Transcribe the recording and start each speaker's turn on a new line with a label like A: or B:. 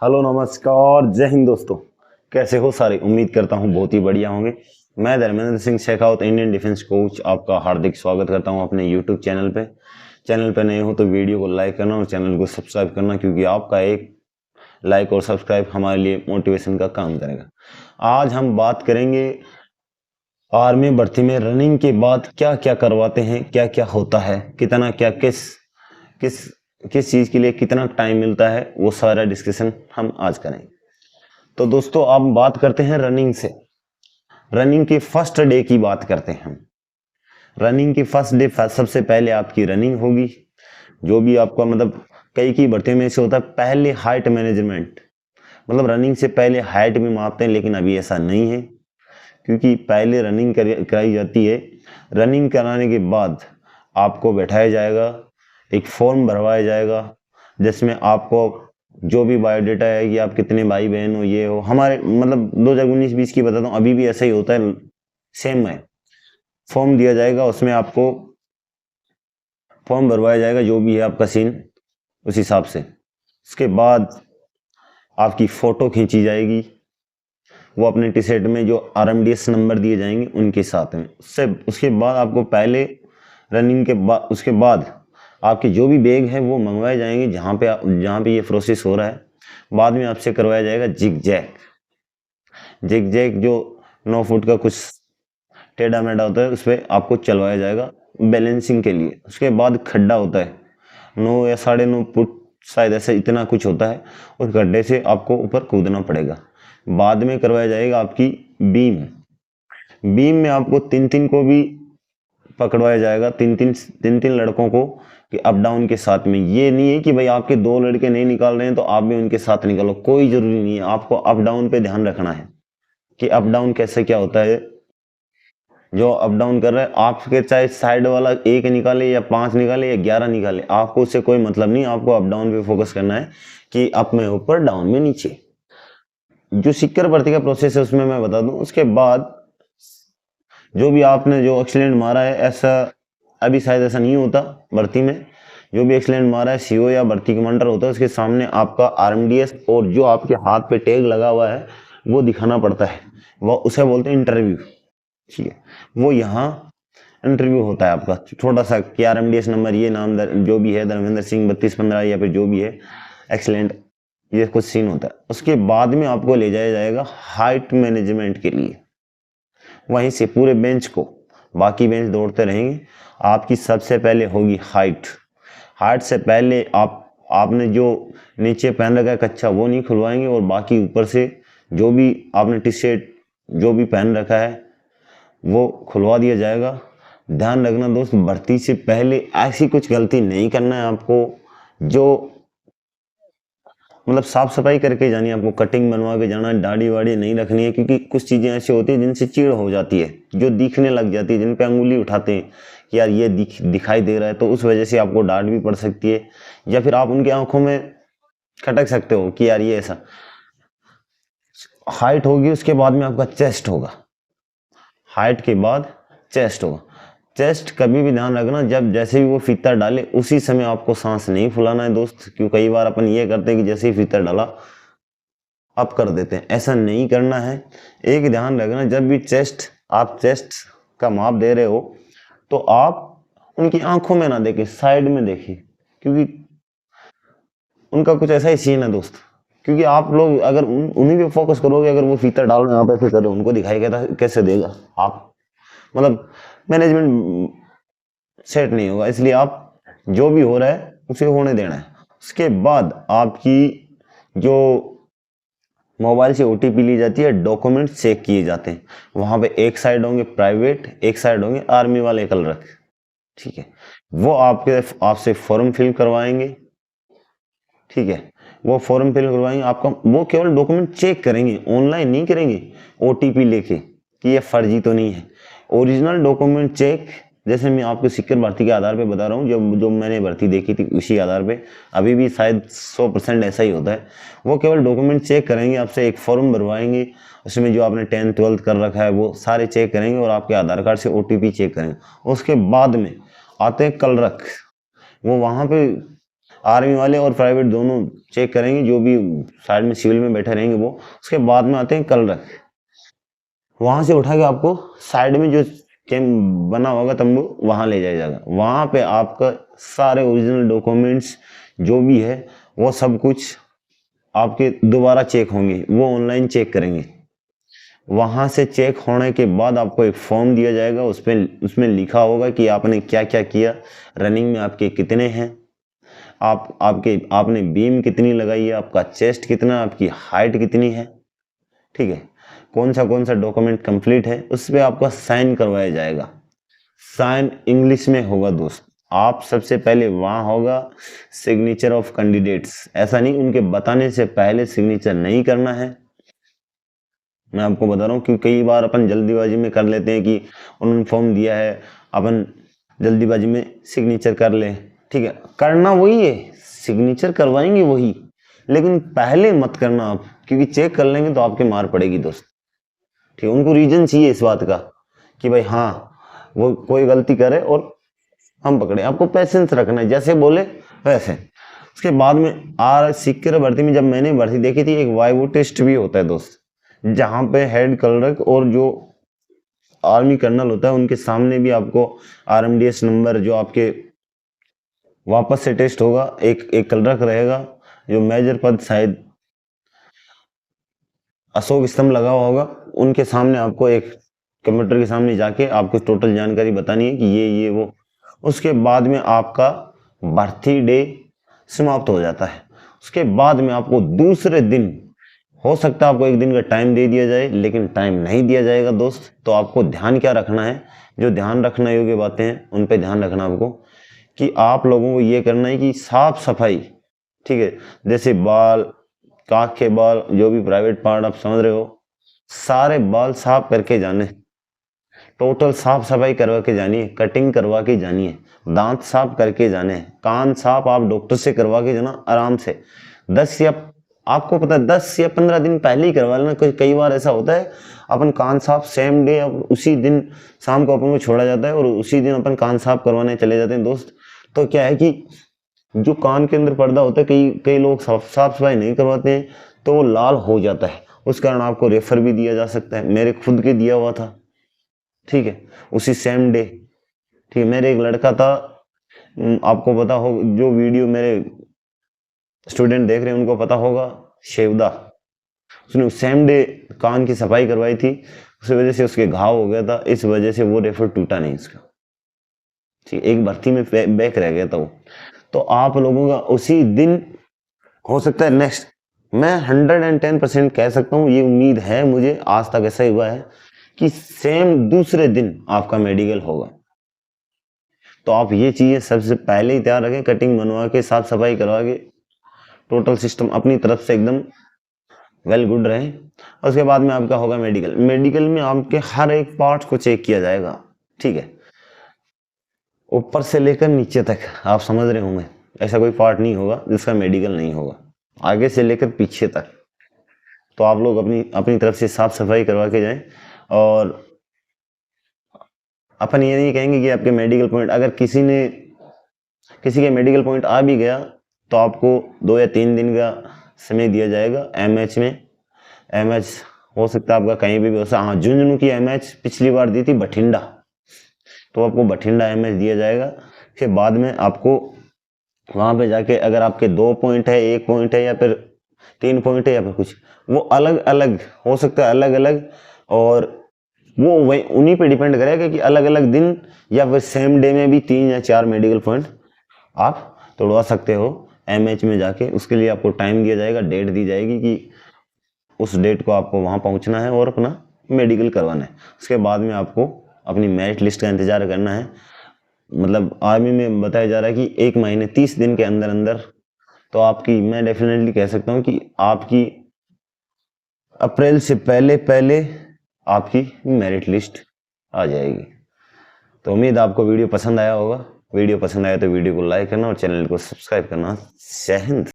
A: Hello नमस्कार जय हिंद दोस्तों। कैसे हो सारे? उम्मीद करता हूँ बहुत ही बढ़िया होंगे। मैं Dharmendra Singh Shekhawat Indian defence coach आपका हार्दिक स्वागत करता हूँ अपने यूट्यूब चैनल पे। चैनल पे नए हो तो वीडियो को लाइक करना और चैनल को सब्सक्राइब करना, क्योंकि आपका एक लाइक और सब्सक्राइब हमारे लिए मोटिवेशन का काम करेगा। आज हम बात करेंगे आर्मी भर्ती में रनिंग के बाद क्या क्या करवाते हैं, क्या क्या होता है, कितना क्या किस किस किस चीज़ के लिए कितना टाइम मिलता है, वो सारा डिस्कशन हम आज करेंगे। तो दोस्तों अब बात करते हैं रनिंग से। रनिंग के फर्स्ट डे की बात करते हैं हम। रनिंग की फर्स्ट डे सबसे पहले आपकी रनिंग होगी। जो भी आपका मतलब कई की भर्ती में से होता है पहले हाइट मैनेजमेंट, मतलब रनिंग से पहले हाइट भी मापते हैं, लेकिन अभी ऐसा नहीं है, क्योंकि पहले रनिंग कराई जाती है। रनिंग कराने के बाद आपको बैठाया जाएगा, एक फॉर्म भरवाया जाएगा जिसमें आपको जो भी बायोडाटा है कि आप कितने भाई बहन हो, ये हो, हमारे मतलब 2019-20 की बताता हूँ, अभी भी ऐसा ही होता है, सेम है। फॉर्म दिया जाएगा, उसमें आपको फॉर्म भरवाया जाएगा, जो भी है आपका सीन उस हिसाब से। उसके बाद आपकी फ़ोटो खींची जाएगी, वो अपने टी शर्ट में जो RMDS नंबर दिए जाएंगे उनके साथ में। उसके बाद आपको पहले रनिंग के बाद उसके बाद आपके जो भी बैग है वो मंगवाए जाएंगे जहाँ पे ये प्रोसेस हो रहा है। बाद में आपसे करवाया जाएगा जिग जैक जो 9 फुट का कुछ टेढ़ा मेढ़ा होता है, उस पर आपको चलवाया जाएगा बैलेंसिंग के लिए। उसके बाद खड्डा होता है 9 या 9.5 फुट, शायद ऐसा इतना कुछ होता है, उस गड्ढे से आपको ऊपर कूदना पड़ेगा। बाद में करवाया जाएगा आपकी बीम में आपको तीन को भी पकड़वाया जाएगा, तीन लड़कों को, कि अप डाउन के साथ में। ये नहीं है कि भाई आपके 2 लड़के नहीं निकाल रहे हैं तो आप भी उनके साथ निकालो, कोई जरूरी नहीं है। आपको अप डाउन पे ध्यान रखना है कि अप डाउन कैसे क्या होता है। जो अप डाउन कर रहा है, आपके चाहे साइड वाला 1 निकाले या 5 निकाले या 11 निकाले, आपको उससे कोई मतलब नहीं। आपको अप डाउन पे फोकस करना है कि अप में ऊपर, डाउन में नीचे। जो सिक्कर भर्ती का प्रोसेस है उसमें मैं बता दूं। उसके बाद जो भी आपने जो एक्सीलेंट मारा है, ऐसा अभी शायद ऐसा नहीं होता भर्ती में, जो भी एक्सीलेंट मारा है CO या भर्ती कमांडर होता है, उसके सामने आपका RMDS और जो आपके हाथ पे टैग लगा हुआ है वो दिखाना पड़ता है। वो उसे बोलते हैं इंटरव्यू। ठीक है, वो यहाँ इंटरव्यू होता है आपका छोटा सा, कि RMDS नंबर, ये नाम जो भी है, धर्मेंद्र सिंह 3215 या फिर जो भी है, एक्सीलेंट, ये कुछ सीन होता है। उसके बाद में आपको ले जाया जाएगा हाइट मैनेजमेंट के लिए। वहीं से पूरे बेंच को, बाकी बेंच दौड़ते रहेंगे, आपकी सबसे पहले होगी हाइट से पहले आपने जो नीचे पहन रखा है कच्चा वो नहीं खुलवाएंगे, और बाकी ऊपर से जो भी आपने टी शर्ट जो भी पहन रखा है वो खुलवा दिया जाएगा। ध्यान रखना दोस्त, भर्ती से पहले ऐसी कुछ गलती नहीं करना है आपको। जो मतलब साफ सफाई करके जानी है आपको, कटिंग बनवा के जाना, दाढ़ी वाड़ी नहीं रखनी है, क्योंकि कुछ चीजें ऐसी होती है जिनसे चिढ़ हो जाती है, जो दिखने लग जाती है, जिन पे अंगुली उठाते हैं कि यार ये दिखाई दे रहा है, तो उस वजह से आपको डांट भी पड़ सकती है, या फिर आप उनकी आंखों में खटक सकते हो कि यार ये ऐसा। हाइट होगी, उसके बाद में आपका चेस्ट होगा। हाइट के बाद चेस्ट होगा। चेस्ट कभी भी ध्यान रखना, जब जैसे भी वो फीता डाले उसी समय आपको सांस नहीं फुलाना है दोस्त, क्योंकि कई बार अपन ये करते हैं कि जैसे ही फीता डाला अप कर देते हैं, ऐसा नहीं करना है। एक ध्यान रखना, जब भी आप चेस्ट का माप दे रहे हो तो आप उनकी आंखों में ना देखें, साइड में देखें, क्योंकि उनका कुछ ऐसा ही सीन है दोस्त। क्योंकि आप लोग अगर उन्हीं पे फोकस करोगे, अगर वो फीता डाल रहे हैं आप ऐसे कर रहे हो, उनको दिखाई कैसे देगा आप, मतलब मैनेजमेंट सेट नहीं होगा। इसलिए आप जो भी हो रहा है उसे होने देना है। उसके बाद आपकी जो मोबाइल से OTP ली जाती है, डॉक्यूमेंट चेक किए जाते हैं। वहां पे एक साइड होंगे प्राइवेट, एक साइड होंगे आर्मी वाले कलर। ठीक है, वो आपसे फॉर्म फिल करवाएंगे। ठीक है, वो फॉर्म फिल करवाएंगे आपका, वो केवल डॉक्यूमेंट चेक करेंगे, ऑनलाइन नहीं करेंगे OTP लेके कि ये फर्जी तो नहीं है। ओरिजिनल डॉक्यूमेंट चेक, जैसे मैं आपको सिक्कर भर्ती के आधार पे बता रहा हूँ, जो मैंने भर्ती देखी थी उसी आधार पे, अभी भी शायद 100% ऐसा ही होता है। वो केवल डॉक्यूमेंट चेक करेंगे, आपसे एक फॉर्म भरवाएंगे, उसमें जो आपने 10th 12th कर रखा है वो सारे चेक करेंगे, और आपके आधार कार्ड से OTP चेक करेंगे। उसके बाद में आते हैं कलरक, वो वहाँ पे आर्मी वाले और प्राइवेट दोनों चेक करेंगे, जो भी साइड में सिविल में बैठे रहेंगे वो। उसके बाद में आते हैं कलरक। वहां से उठा के आपको साइड में जो कैंप बना होगा तंबू, वहां ले जाया जाएगा। वहां पे आपका सारे ओरिजिनल डॉक्यूमेंट्स जो भी है वो सब कुछ आपके दोबारा चेक होंगे, वो ऑनलाइन चेक करेंगे। वहां से चेक होने के बाद आपको एक फॉर्म दिया जाएगा, उसमें लिखा होगा कि आपने क्या क्या किया, रनिंग में आपके कितने हैं, आपने बीम कितनी लगाई है, आपका चेस्ट कितना, आपकी हाइट कितनी है, ठीक है, कौन सा डॉक्यूमेंट कंप्लीट है, उस पर आपका साइन करवाया जाएगा। साइन इंग्लिश में होगा दोस्त। आप सबसे पहले वहां होगा सिग्नेचर ऑफ कैंडिडेट्स, ऐसा नहीं उनके बताने से पहले सिग्नेचर नहीं करना है। मैं आपको बता रहा हूँ कि कई बार अपन जल्दीबाजी में कर लेते हैं कि उन्होंने फॉर्म दिया है, अपन जल्दीबाजी में सिग्नेचर कर ले, ठीक है, करना वही है, सिग्नेचर करवाएंगे वही, लेकिन पहले मत करना आप, क्योंकि चेक कर लेंगे तो आपके मार पड़ेगी दोस्त, ठीक है। उनको रीजन चाहिए इस बात का कि भाई हाँ वो कोई गलती करे और हम पकड़े। आपको पेशेंस रखना है, जैसे बोले वैसे। उसके बाद में सिक्योर भर्ती में जब मैंने भर्ती देखी थी, एक वाइवो टेस्ट भी होता है दोस्त, जहां पे हेड क्लर्क और जो आर्मी कर्नल होता है उनके सामने भी आपको आरएमडीएस नंबर जो आपके वापस से टेस्ट होगा। एक क्लर्क रहेगा जो मेजर पद शायद अशोक स्तंभ लगा हुआ होगा, उनके सामने आपको एक कंप्यूटर के सामने जाके आपको टोटल जानकारी बतानी है कि ये वो। उसके बाद में आपका भर्ती डे समाप्त हो जाता है। उसके बाद में आपको दूसरे दिन, हो सकता है आपको एक दिन का टाइम दे दिया जाए, लेकिन टाइम नहीं दिया जाएगा दोस्त। तो आपको ध्यान क्या रखना है, जो ध्यान रखना योग्य बातें हैं उन पे ध्यान रखना आपको, कि आप लोगों को ये करना है कि साफ सफाई, ठीक है, जैसे बाल, काख के बाल, जो भी प्राइवेट पार्ट आप समझ रहे हो, सारे बाल साफ करके जाने, टोटल साफ सफाई करवा के जानी है, कटिंग करवा के जानी है, दांत साफ करके जाने हैं, कान साफ आप डॉक्टर से करवा के जाना आराम से। 10 या आपको पता है 10 या 15 दिन पहले ही करवा लेना। कई बार ऐसा होता है अपन कान साफ सेम डे, उसी दिन शाम को अपन को छोड़ा जाता है और उसी दिन अपन कान साफ करवाने चले जाते हैं दोस्त। तो क्या है कि जो कान के अंदर पर्दा होता है, कई लोग साफ सफाई नहीं करवाते हैं तो वो लाल हो जाता है, उस कारण आपको रेफर भी दिया जा सकता है। मेरे खुद के दिया हुआ था, ठीक है, उसी सेम डे, ठीक है। मेरे एक लड़का था, आपको पता हो, जो वीडियो मेरे स्टूडेंट देख रहे हैं उनको पता होगा, शेवदा, उसने सेम डे कान की सफाई करवाई थी, उस वजह से उसके घाव हो गया था, इस वजह से वो रेफर टूटा नहीं इसका, ठीक, एक भर्ती में बैक रह गया था वो। तो आप लोगों का उसी दिन हो सकता है नेक्स्ट, मैं 110% कह सकता हूँ, ये उम्मीद है मुझे, आज तक ऐसा ही हुआ है कि सेम दूसरे दिन आपका मेडिकल होगा। तो आप ये चीजें सबसे पहले ही तैयार रखें, कटिंग बनवा के, साफ सफाई करवा के, टोटल सिस्टम अपनी तरफ से एकदम वेल गुड रहे। उसके बाद में आपका होगा मेडिकल। मेडिकल में आपके हर एक पार्ट को चेक किया जाएगा, ठीक है, ऊपर से लेकर नीचे तक। आप समझ रहे होंगे, ऐसा कोई पार्ट नहीं होगा जिसका मेडिकल नहीं होगा, आगे से लेकर पीछे तक। तो आप लोग अपनी अपनी तरफ से साफ सफाई करवा के जाएं। और अपन ये नहीं कहेंगे कि आपके मेडिकल पॉइंट, अगर किसी के मेडिकल पॉइंट आ भी गया तो आपको 2 या 3 दिन का समय दिया जाएगा एमएच में। एमएच हो सकता है आपका कहीं भी हो सकता। हाँ, झुंझुनू की एमएच पिछली बार दी थी बठिंडा, तो आपको बठिंडा एमएच दिया जाएगा। फिर बाद में आपको वहां पे जाके अगर आपके 2 पॉइंट है, 1 पॉइंट है, या फिर 3 पॉइंट है, या फिर कुछ, वो अलग अलग हो सकता है, अलग अलग, और वो वही उन्हीं पे डिपेंड करेगा कि अलग अलग दिन या फिर सेम डे में भी 3 या 4 मेडिकल पॉइंट आप तोड़वा सकते हो एमएच में जाके। उसके लिए आपको टाइम दिया जाएगा, डेट दी जाएगी कि उस डेट को आपको वहां पहुंचना है और अपना मेडिकल करवाना है। उसके बाद में आपको अपनी मेरिट लिस्ट का इंतजार करना है। मतलब आर्मी में बताया जा रहा है कि 1 महीने 30 दिन के अंदर अंदर, तो आपकी, मैं डेफिनेटली कह सकता हूँ कि आपकी अप्रैल से पहले पहले आपकी मेरिट लिस्ट आ जाएगी। तो उम्मीद आपको वीडियो पसंद आया होगा। वीडियो पसंद आया तो वीडियो को लाइक करना और चैनल को सब्सक्राइब करना। जय हिंद।